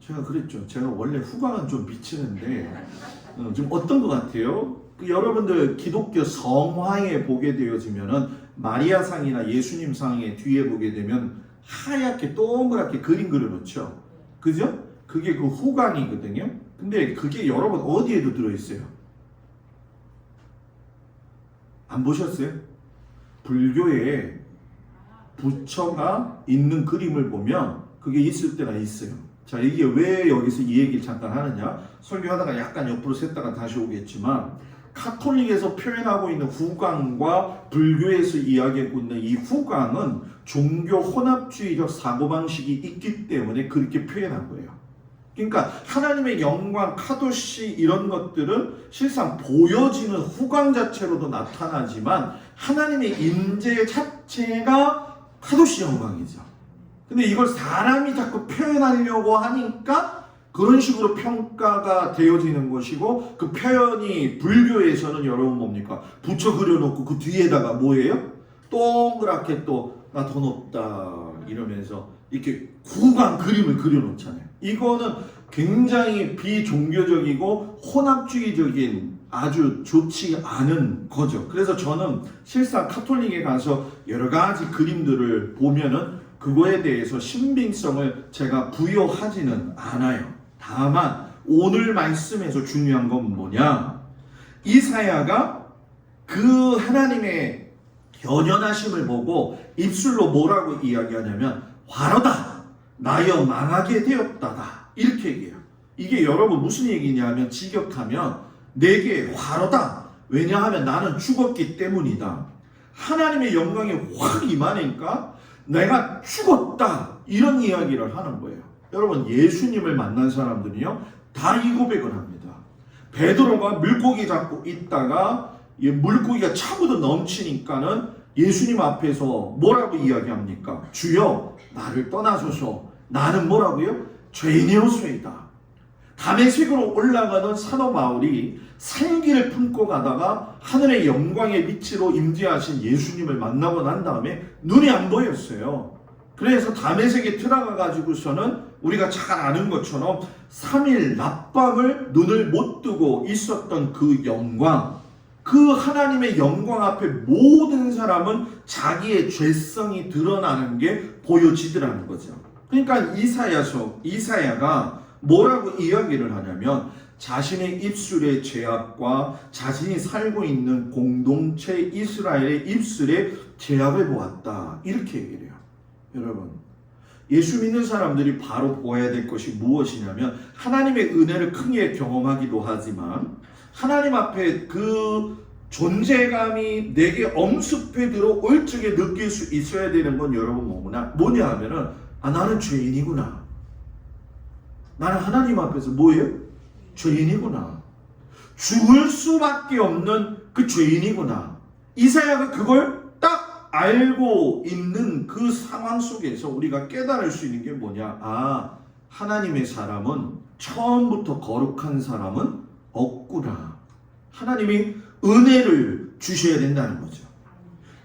Speaker 1: 제가 그랬죠. 제가 원래 후광은 좀 비치는데 좀 어떤 것 같아요? 여러분들 기독교 성화에 보게 되어지면은 마리아상이나 예수님상의 뒤에 보게 되면 하얗게 동그랗게 그림 그려놓죠. 그죠? 그게 그 후광이거든요. 근데 그게 여러분 어디에도 들어있어요? 안 보셨어요? 불교에 부처가 있는 그림을 보면 그게 있을 때가 있어요. 자, 이게 왜 여기서 이 얘기를 잠깐 하느냐? 설교하다가 약간 옆으로 샜다가 다시 오겠지만 카톨릭에서 표현하고 있는 후광과 불교에서 이야기하고 있는 이 후광은 종교 혼합주의적 사고방식이 있기 때문에 그렇게 표현한 거예요. 그러니까 하나님의 영광, 카도시 이런 것들은 실상 보여지는 후광 자체로도 나타나지만 하나님의 임재 자체가 카도시 영광이죠. 근데 이걸 사람이 자꾸 표현하려고 하니까 그런 식으로 평가가 되어지는 것이고, 그 표현이 불교에서는 여러분 뭡니까? 부처 그려놓고 그 뒤에다가 뭐예요? 동그랗게 또 나 돈 없다 이러면서 이렇게 후광 그림을 그려놓잖아요. 이거는 굉장히 비종교적이고 혼합주의적인 아주 좋지 않은 거죠. 그래서 저는 실상 카톨릭에 가서 여러 가지 그림들을 보면은 그거에 대해서 신빙성을 제가 부여하지는 않아요. 다만 오늘 말씀에서 중요한 건 뭐냐? 이사야가 그 하나님의 현현하심을 보고 입술로 뭐라고 이야기하냐면 화로다 나여 망하게 되었다다 이렇게 얘기해요. 이게 여러분 무슨 얘기냐면 직역하면 내게 화로다. 왜냐하면 나는 죽었기 때문이다. 하나님의 영광이 확 임하니까 내가 죽었다 이런 이야기를 하는 거예요. 여러분 예수님을 만난 사람들이요 다 이 고백을 합니다. 베드로가 물고기 잡고 있다가 물고기가 차고도 넘치니까는 예수님 앞에서 뭐라고 이야기합니까? 주여 나를 떠나소서. 나는 뭐라고요? 죄인이오소이다. 다메섹으로 올라가던 사도 바울이 살기를 품고 가다가 하늘의 영광의 빛으로 임재하신 예수님을 만나고 난 다음에 눈이 안 보였어요. 그래서 다메섹에 들어가 가지고서는 우리가 잘 아는 것처럼 3일 낮밤을 눈을 못 뜨고 있었던 그 영광, 그 하나님의 영광 앞에 모든 사람은 자기의 죄성이 드러나는 게 보여지더라는 거죠. 그러니까 이사야가 뭐라고 이야기를 하냐면 자신의 입술의 죄악과 자신이 살고 있는 공동체 이스라엘의 입술의 죄악을 보았다 이렇게 얘기를 해요. 여러분 예수 믿는 사람들이 바로 보아야 될 것이 무엇이냐면 하나님의 은혜를 크게 경험하기도 하지만 하나님 앞에 그 존재감이 내게 엄습해 들어올 적에 느낄 수 있어야 되는 건 여러분 뭐냐 하면은 나는 죄인이구나. 나는 하나님 앞에서 뭐예요? 죄인이구나. 죽을 수밖에 없는 그 죄인이구나. 이사야가 그걸 딱 알고 있는 그 상황 속에서 우리가 깨달을 수 있는 게 뭐냐? 하나님의 사람은 처음부터 거룩한 사람은 없구나. 하나님이 은혜를 주셔야 된다는 거죠.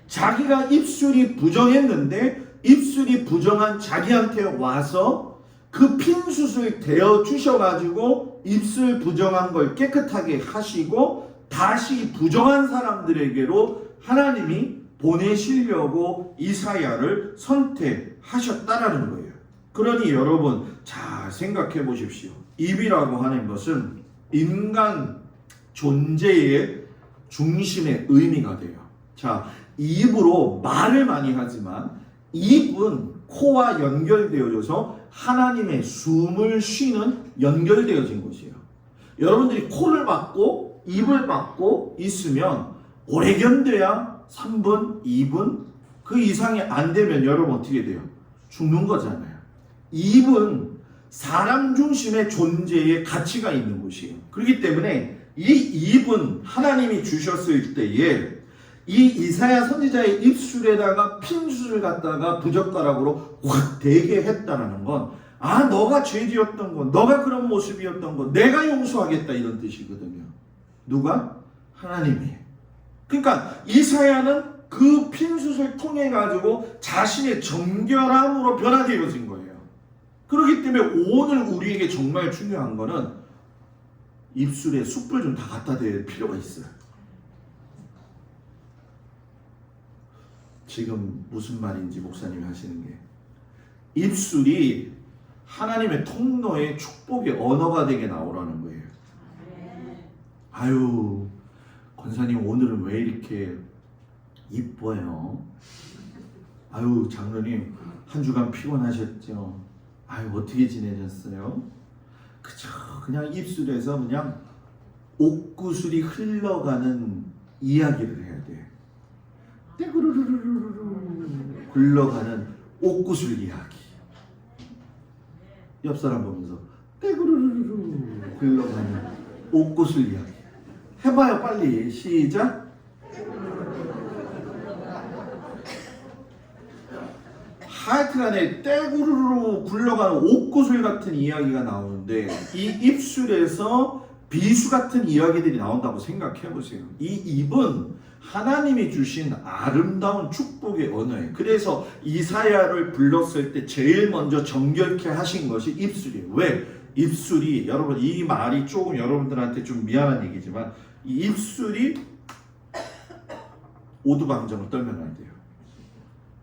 Speaker 1: 자기가 입술이 부정했는데 입술이 부정한 자기한테 와서 그 핀수술 대어 주셔가지고 입술 부정한 걸 깨끗하게 하시고 다시 부정한 사람들에게로 하나님이 보내시려고 이사야를 선택하셨다라는 거예요. 그러니 여러분 잘 생각해 보십시오. 입이라고 하는 것은 인간 존재의 중심의 의미가 돼요. 자, 입으로 말을 많이 하지만 입은 코와 연결되어져서 하나님의 숨을 쉬는 연결되어진 곳이에요. 여러분들이 코를 막고 입을 막고 있으면 오래 견뎌야 3분, 2분 그 이상이 안 되면 여러분 어떻게 돼요? 죽는 거잖아요. 입은 사람 중심의 존재의 가치가 있는 곳이에요. 그렇기 때문에 이 입은 하나님이 주셨을 때에 이 이사야 선지자의 입술에다가 핀수를 갖다가 부젓가락으로 확 대게 했다라는 건 너가 죄지었던 건, 너가 그런 모습이었던 건 내가 용서하겠다 이런 뜻이거든요. 누가? 하나님이. 그러니까 이사야는 그 핀수를 통해 가지고 자신의 정결함으로 변화되어진 거예요. 그렇기 때문에 오늘 우리에게 정말 중요한 거는 입술에 숯불 좀 다 갖다 댈 필요가 있어요. 지금 무슨 말인지 목사님이 하시는 게 입술이 하나님의 통로의 축복의 언어가 되게 나오라는 거예요. 아유, 권사님 오늘은 왜 이렇게 이뻐요? 아유, 장로님 한 주간 피곤하셨죠? 아유, 어떻게 지내셨어요? 그쵸, 그냥 입술에서 그냥 옥구슬이 흘러가는 이야기를 해야 돼. 떼구르르르르르 흘러가는 옥구슬 이야기. 옆 사람 보면서 떼구르르르 흘러가는 옥구슬 이야기. 해봐요, 빨리. 시작. 하여튼간에 떼구르르 굴러가는 옥구슬 같은 이야기가 나오는데 이 입술에서 비수 같은 이야기들이 나온다고 생각해 보세요. 이 입은 하나님이 주신 아름다운 축복의 언어예요. 그래서 이사야를 불렀을 때 제일 먼저 정결케 하신 것이 입술이에요. 왜? 입술이, 여러분 이 말이 조금 여러분들한테 좀 미안한 얘기지만 이 입술이 오두방정을 떨면 안 돼요.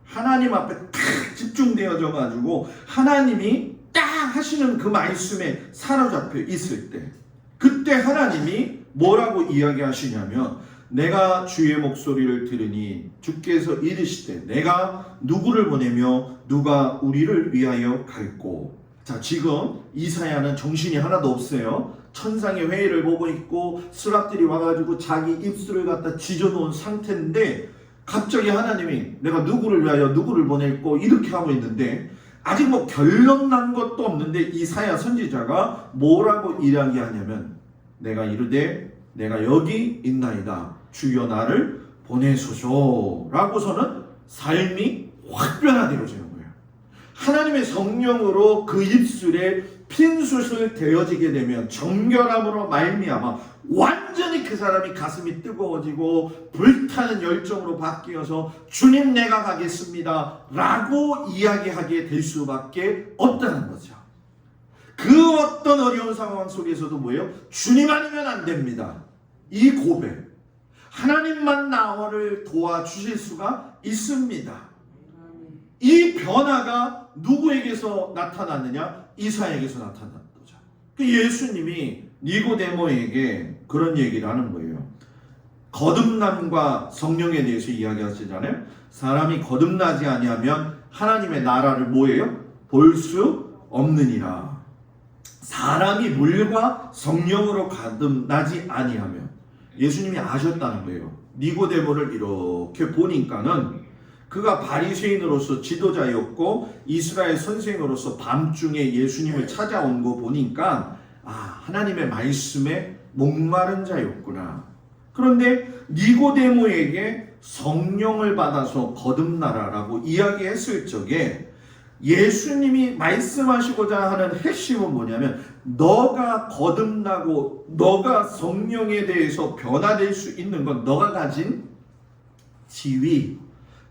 Speaker 1: 하나님 앞에 탁 집중되어져 가지고 하나님이 딱 하시는 그 말씀에 사로잡혀 있을 때 그때 하나님이 뭐라고 이야기하시냐면 내가 주의 목소리를 들으니 주께서 이르시되 내가 누구를 보내며 누가 우리를 위하여 갈꼬. 자, 지금 이사야는 정신이 하나도 없어요. 천상의 회의를 보고 있고 스랍들이 와가지고 자기 입술을 갖다 지져놓은 상태인데 갑자기 하나님이 내가 누구를 위하여 누구를 보낼고 이렇게 하고 있는데 아직 뭐 결론 난 것도 없는데 이사야 선지자가 뭐라고 이야기하냐면 내가 이르되 내가 여기 있나이다 주여 나를 보내소서 라고서는 삶이 확 변화되어지는 거예요. 하나님의 성령으로 그 입술에 핀숯을 대어지게 되면 정결함으로 말미암아 완전히 그 사람이 가슴이 뜨거워지고 불타는 열정으로 바뀌어서 주님 내가 가겠습니다 라고 이야기하게 될 수밖에 없다는 거죠. 그 어떤 어려운 상황 속에서도 뭐예요? 주님 아니면 안 됩니다. 이 고백 하나님만 나를 도와주실 수가 있습니다. 이 변화가 누구에게서 나타났느냐? 이사야에게서 나타났던 거죠. 그 예수님이 니고데모에게 그런 얘기를 하는 거예요. 거듭남과 성령에 대해서 이야기하시잖아요. 사람이 거듭나지 아니하면 하나님의 나라를 뭐예요? 볼 수 없느니라. 사람이 물과 성령으로 거듭나지 아니하면 예수님이 아셨다는 거예요. 니고데모를 이렇게 보니까는 그가 바리새인으로서 지도자였고 이스라엘 선생으로서 밤중에 예수님을 찾아온 거 보니까 하나님의 말씀에 목마른 자였구나. 그런데 니고데모에게 성령을 받아서 거듭나라라고 이야기했을 적에 예수님이 말씀하시고자 하는 핵심은 뭐냐면 너가 거듭나고 너가 성령에 대해서 변화될 수 있는 건 너가 가진 지위,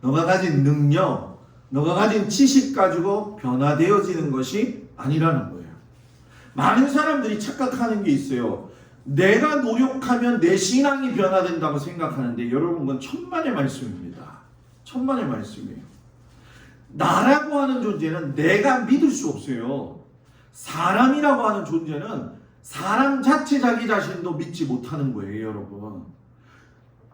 Speaker 1: 너가 가진 능력, 너가 가진 지식 가지고 변화되어지는 것이 아니라는 거예요. 많은 사람들이 착각하는 게 있어요. 내가 노력하면 내 신앙이 변화된다고 생각하는데 여러분 그건 천만의 말씀입니다. 천만의 말씀이에요. 나라고 하는 존재는 내가 믿을 수 없어요. 사람이라고 하는 존재는 사람 자체 자기 자신도 믿지 못하는 거예요, 여러분.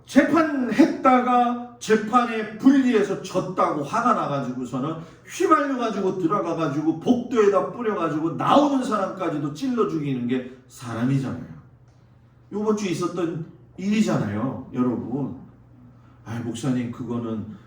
Speaker 1: 재판했다가 재판에 불리해서 졌다고 화가 나가지고서는 휘발려가지고 들어가가지고 복도에다 뿌려가지고 나오는 사람까지도 찔러 죽이는 게 사람이잖아요. 이번 주에 있었던 일이잖아요, 여러분. 목사님 그거는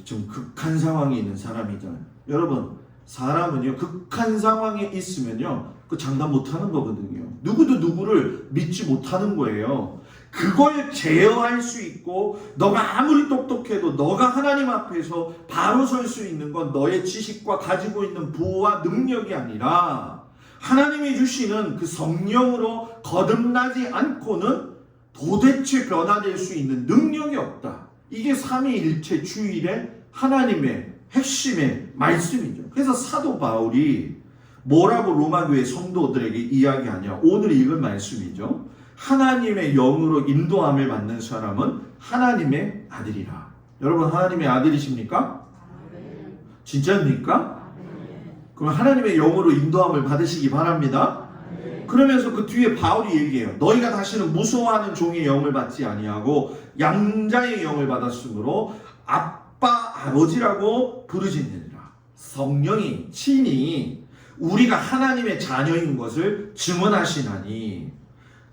Speaker 1: 좀 극한 상황에 있는 사람이잖아요. 여러분, 사람은요 극한 상황에 있으면요 그 장담 못하는 거거든요. 누구도 누구를 믿지 못하는 거예요. 그걸 제어할 수 있고 너가 아무리 똑똑해도 너가 하나님 앞에서 바로 설 수 있는 건 너의 지식과 가지고 있는 부와 능력이 아니라 하나님이 주시는 그 성령으로 거듭나지 않고는 도대체 변화될 수 있는 능력이 없다. 이게 삼위일체 주일의 하나님의 핵심의 말씀이죠. 그래서 사도 바울이 뭐라고 로마교회 성도들에게 이야기하냐. 오늘 읽은 말씀이죠. 하나님의 영으로 인도함을 받는 사람은 하나님의 아들이라. 여러분 하나님의 아들이십니까? 진짜입니까? 그럼 하나님의 영으로 인도함을 받으시기 바랍니다. 그러면서 그 뒤에 바울이 얘기해요. 너희가 다시는 무서워하는 종의 영을 받지 아니하고 양자의 영을 받았으므로 아빠 아버지라고 부르짖느니라. 성령이 친히 우리가 하나님의 자녀인 것을 증언하시나니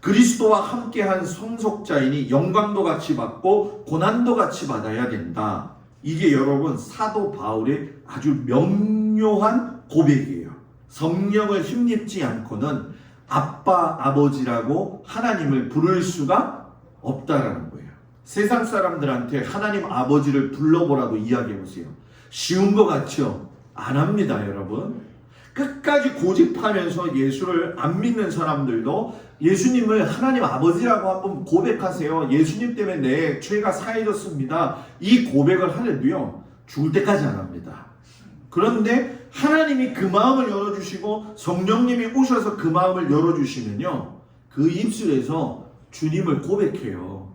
Speaker 1: 그리스도와 함께한 성속자이니 영광도 같이 받고 고난도 같이 받아야 된다. 이게 여러분 사도 바울의 아주 명료한 고백이에요. 성령을 힘입지 않고는 아빠 아버지라고 하나님을 부를 수가 없다라는 거예요. 세상 사람들한테 하나님 아버지를 불러보라고 이야기해보세요. 쉬운 것 같죠? 안 합니다, 여러분. 끝까지 고집하면서 예수를 안 믿는 사람들도 예수님을 하나님 아버지라고 한번 고백하세요. 예수님 때문에 내 죄가 사해졌습니다. 이 고백을 하려도요 죽을 때까지 안 합니다. 그런데 하나님이 그 마음을 열어주시고 성령님이 오셔서 그 마음을 열어주시면요 그 입술에서 주님을 고백해요.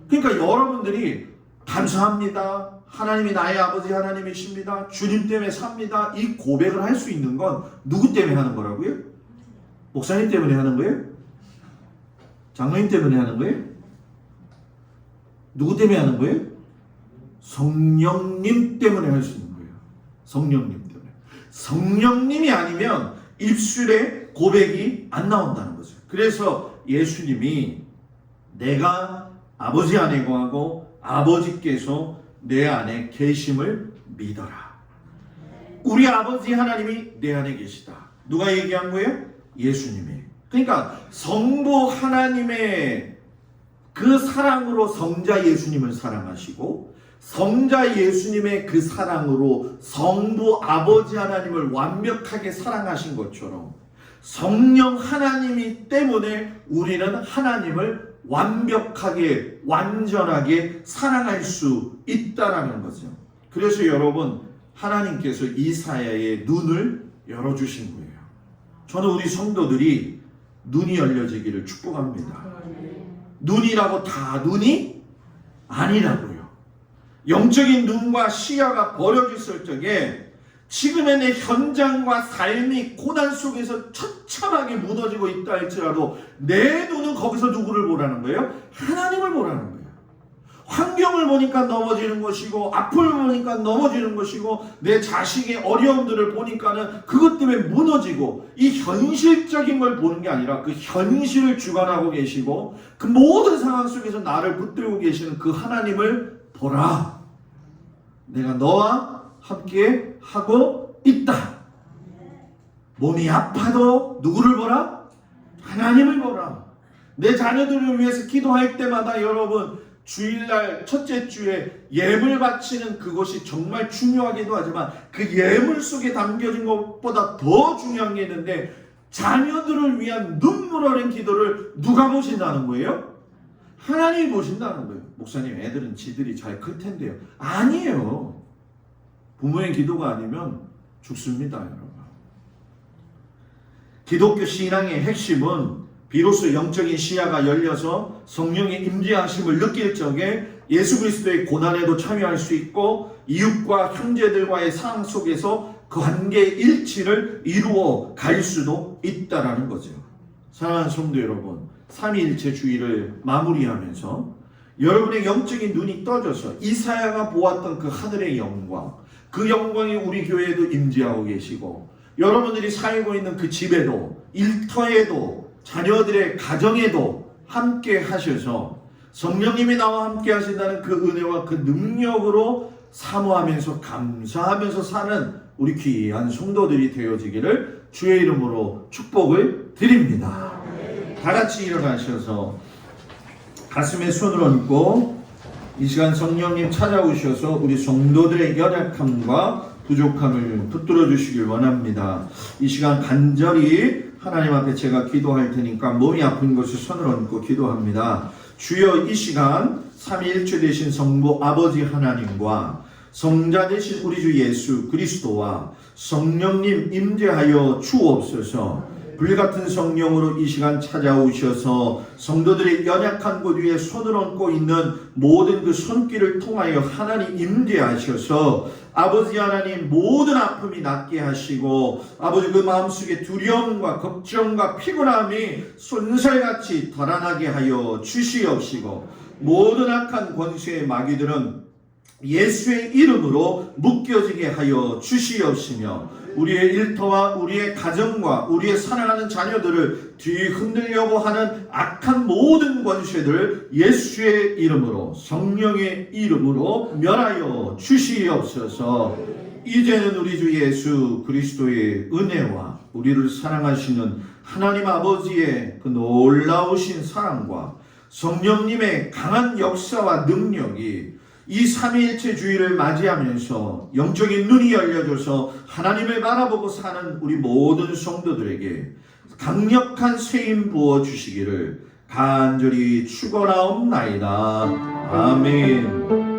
Speaker 1: 그러니까 여러분들이 감사합니다. 하나님이 나의 아버지 하나님이십니다. 주님 때문에 삽니다. 이 고백을 할 수 있는 건 누구 때문에 하는 거라고요? 목사님 때문에 하는 거예요? 장로님 때문에 하는 거예요? 누구 때문에 하는 거예요? 성령님 때문에 할 수 있는 거예요. 성령님 때문에. 성령님이 아니면 입술에 고백이 안 나온다는 거죠. 그래서 예수님이 내가 아버지 안에 거하고 아버지께서 내 안에 계심을 믿어라. 우리 아버지 하나님이 내 안에 계시다. 누가 얘기한 거예요? 예수님이. 그러니까 성부 하나님의 그 사랑으로 성자 예수님을 사랑하시고 성자 예수님의 그 사랑으로 성부 아버지 하나님을 완벽하게 사랑하신 것처럼 성령 하나님이 때문에 우리는 하나님을 완벽하게 완전하게 사랑할 수 있다라는 거죠. 그래서 여러분 하나님께서 이사야의 눈을 열어주신 거예요. 저는 우리 성도들이 눈이 열려지기를 축복합니다. 눈이라고 다 눈이 아니라고요. 영적인 눈과 시야가 버려졌을 적에 지금의 내 현장과 삶이 고난 속에서 처참하게 무너지고 있다 할지라도 내 눈은 거기서 누구를 보라는 거예요? 하나님을 보라는 거예요. 환경을 보니까 넘어지는 것이고, 아픔을 보니까 넘어지는 것이고, 내 자식의 어려움들을 보니까는 그것 때문에 무너지고, 이 현실적인 걸 보는 게 아니라 그 현실을 주관하고 계시고, 그 모든 상황 속에서 나를 붙들고 계시는 그 하나님을 보라. 내가 너와 함께 하고 있다. 몸이 아파도 누구를 보라? 하나님을 보라. 내 자녀들을 위해서 기도할 때마다 여러분, 주일날 첫째 주에 예물 바치는 그것이 정말 중요하기도 하지만 그 예물 속에 담겨진 것보다 더 중요한 게 있는데, 자녀들을 위한 눈물 어린 기도를 누가 보신다는 거예요? 하나님이 보신다는 거예요. 목사님, 애들은 지들이 잘 클 텐데요. 아니에요. 부모의 기도가 아니면 죽습니다, 여러분. 기독교 신앙의 핵심은 비로소 영적인 시야가 열려서 성령의 임재하심을 느낄 적에 예수 그리스도의 고난에도 참여할 수 있고, 이웃과 형제들과의 상황 속에서 관계의 일치를 이루어 갈 수도 있다라는 거죠. 사랑하는 성도 여러분, 삼위일체 주의를 마무리하면서 여러분의 영적인 눈이 떠져서 이사야가 보았던 그 하늘의 영광, 그 영광이 우리 교회에도 임재하고 계시고, 여러분들이 살고 있는 그 집에도, 일터에도, 자녀들의 가정에도 함께 하셔서 성령님이 나와 함께 하신다는 그 은혜와 그 능력으로 사모하면서 감사하면서 사는 우리 귀한 성도들이 되어지기를 주의 이름으로 축복을 드립니다. 다 같이 일어나셔서 가슴에 손을 얹고 이 시간 성령님 찾아오셔서 우리 성도들의 연약함과 부족함을 붙들어 주시길 원합니다. 이 시간 간절히 하나님 앞에 제가 기도할 테니까 몸이 아픈 것을 손을 얹고 기도합니다. 주여, 이 시간 삼위일체 되신 성부 아버지 하나님과 성자 되신 우리 주 예수 그리스도와 성령님 임재하여 주옵소서. 불같은 성령으로 이 시간 찾아오셔서 성도들의 연약한 곳 위에 손을 얹고 있는 모든 그 손길을 통하여 하나님 임재하셔서 아버지 하나님 모든 아픔이 낫게 하시고, 아버지 그 마음속에 두려움과 걱정과 피곤함이 쏜살같이 달아나게 하여 주시옵시고, 모든 악한 권세의 마귀들은 예수의 이름으로 묶여지게 하여 주시옵시며, 우리의 일터와 우리의 가정과 우리의 사랑하는 자녀들을 뒤흔들려고 하는 악한 모든 권세들 예수의 이름으로, 성령의 이름으로 멸하여 주시옵소서. 이제는 우리 주 예수 그리스도의 은혜와 우리를 사랑하시는 하나님 아버지의 그 놀라우신 사랑과 성령님의 강한 역사와 능력이 이 삼위일체 주의를 맞이하면서 영적인 눈이 열려져서 하나님을 바라보고 사는 우리 모든 성도들에게 강력한 쇠임 부어주시기를 간절히 축원하옵나이다. 아멘.